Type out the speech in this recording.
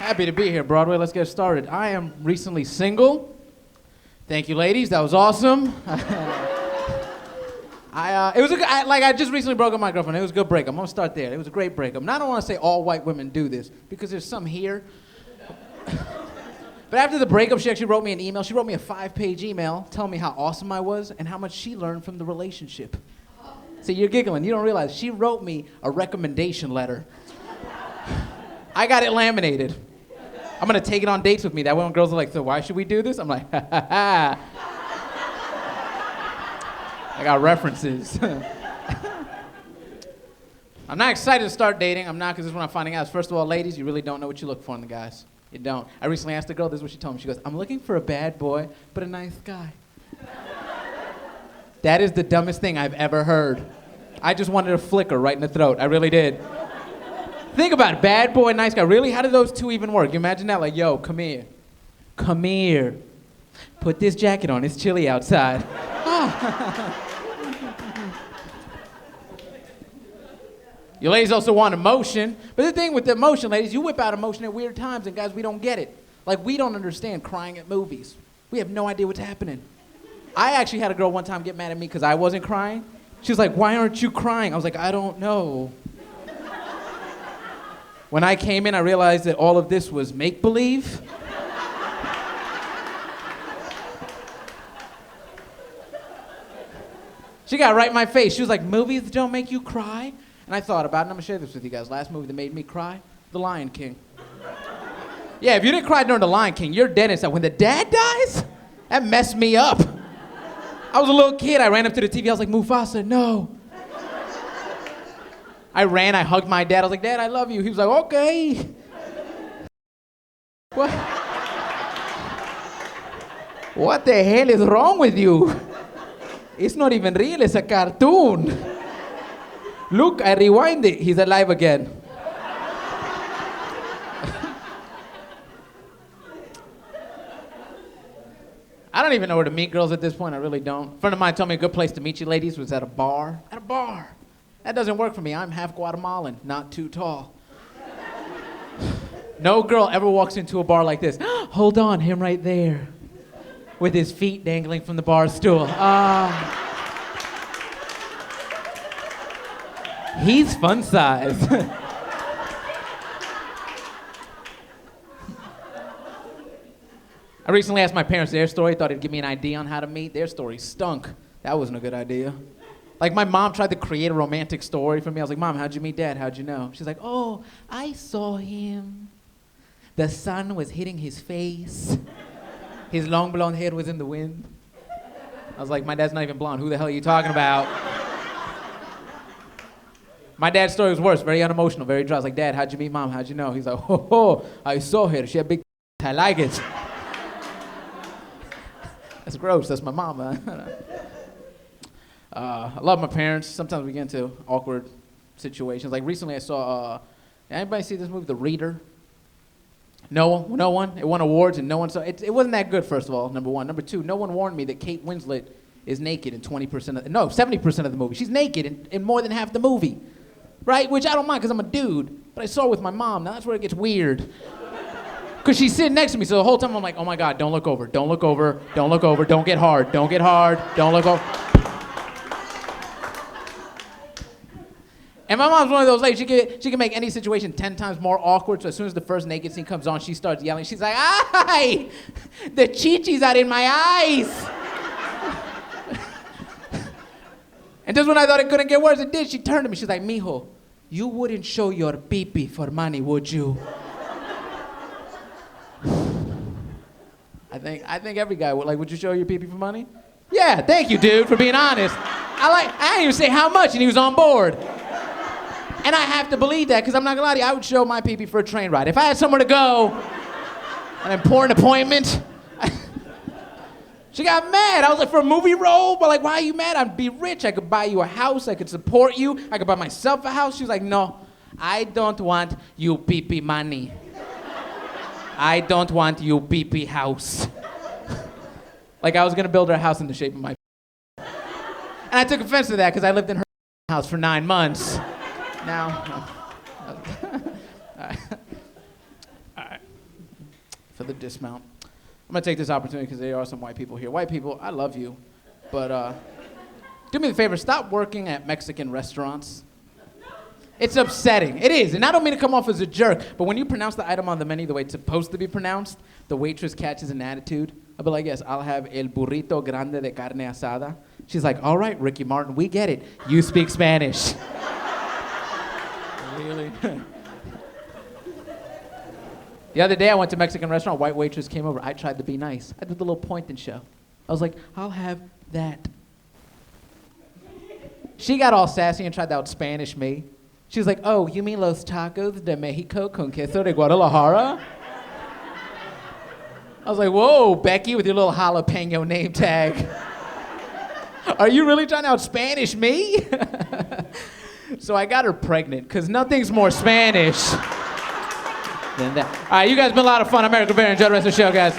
Happy to be here, Broadway. Let's get started. I am recently single. Thank you, ladies. That was awesome. I just recently broke up with my girlfriend. It was a good breakup. I'm gonna start there. It was a great breakup. Now I don't want to say all white women do this because there's some here. But after the breakup, she actually wrote me an email. She wrote me a 5-page email telling me how awesome I was and how much she learned from the relationship. See, you're giggling. You don't realize she wrote me a recommendation letter. I got it laminated. I'm gonna take it on dates with me. That way when girls are like, so why should we do this? I'm like, ha ha ha. I got references. I'm not excited to start dating. I'm not, because this is what I'm finding out. First of all, ladies, you really don't know what you look for in the guys. You don't. I recently asked a girl, this is what she told me. She goes, I'm looking for a bad boy, but a nice guy. That is the dumbest thing I've ever heard. I just wanted a flicker right in the throat. I really did. Think about it, bad boy, nice guy. Really, how do those two even work? You imagine that, like, yo, come here. Come here. Put this jacket on, it's chilly outside. You ladies also want emotion, but the thing with the emotion, ladies, you whip out emotion at weird times, and guys, we don't get it. Like, we don't understand crying at movies. We have no idea what's happening. I actually had a girl one time get mad at me because I wasn't crying. She was like, why aren't you crying? I was like, I don't know. When I came in, I realized that all of this was make-believe. She got right in my face. She was like, movies don't make you cry? And I thought about it, and I'm gonna share this with you guys. Last movie that made me cry, The Lion King. Yeah, if you didn't cry during The Lion King, you're dead inside. When the dad dies, that messed me up. I was a little kid. I ran up to the TV. I was like, Mufasa, no. I ran. I hugged my dad. I was like, Dad, I love you. He was like, okay. What the hell is wrong with you? It's not even real. It's a cartoon. Look, I rewind it. He's alive again. I don't even know where to meet girls at this point. I really don't. A friend of mine told me a good place to meet you ladies was at a bar. At a bar. That doesn't work for me. I'm half Guatemalan, not too tall. No girl ever walks into a bar like this. Hold on, him right there. With his feet dangling from the bar stool. He's fun size. I recently asked my parents their story, thought it'd give me an idea on how to meet. Their story stunk. That wasn't a good idea. Like, my mom tried to create a romantic story for me. I was like, Mom, how'd you meet Dad? How'd you know? She's like, oh, I saw him. The sun was hitting his face. His long blonde hair was in the wind. I was like, my dad's not even blonde. Who the hell are you talking about? My dad's story was worse, very unemotional, very dry. I was like, Dad, how'd you meet Mom? How'd you know? He's like, I saw her. She had big I like it. That's gross. That's my mom. I love my parents. Sometimes we get into awkward situations. Like recently I saw, anybody see this movie, The Reader? No one? It won awards and no one saw it. It wasn't that good, first of all, number one. Number two, no one warned me that Kate Winslet is naked in 70% of the movie. She's naked in more than half the movie. Right? Which I don't mind because I'm a dude. But I saw it with my mom. Now that's where it gets weird. Because she's sitting next to me, so the whole time I'm like, oh my God, don't look over, don't look over, don't look over, don't get hard, don't get hard, don't look over. And my mom's one of those ladies, she can make any situation 10 times more awkward, so as soon as the first naked scene comes on, she starts yelling. She's like, ay, the chi-chis are in my eyes. And just when I thought it couldn't get worse, it did. She turned to me, she's like, mijo, you wouldn't show your pee-pee for money, would you? I think every guy would. Like, would you show your pee-pee for money? Yeah, thank you, dude, for being honest. I didn't even say how much, and he was on board. And I have to believe that, because I'm not gonna lie to you, I would show my pee-pee for a train ride. If I had somewhere to go, an important appointment. She got mad. I was like, for a movie role? But like, why are you mad? I'd be rich. I could buy you a house. I could support you. I could buy myself a house. She was like, no, I don't want you pee-pee money. I don't want you pee-pee house. Like I was gonna build her a house in the shape of my. And I took offense to that because I lived in her house for 9 months. Now. All right. for the dismount. I'm gonna take this opportunity because there are some white people here. White people, I love you, but do me the favor, stop working at Mexican restaurants. It's upsetting. It is, and I don't mean to come off as a jerk, but when you pronounce the item on the menu the way it's supposed to be pronounced, the waitress catches an attitude. I'll be like, yes, I'll have el burrito grande de carne asada. She's like, all right, Ricky Martin, we get it. You speak Spanish. Really? The other day I went to a Mexican restaurant, a white waitress came over. I tried to be nice. I did the little point and show. I was like, I'll have that. She got all sassy and tried to out-Spanish me. She was like, oh, you mean los tacos de Mexico con queso de Guadalajara? I was like, whoa, Becky, with your little jalapeno name tag. Are you really trying to out-Spanish me? So I got her pregnant, because nothing's more Spanish than that. All right, you guys have been a lot of fun. I'm Erik Rivera. Enjoy the rest of the show, guys.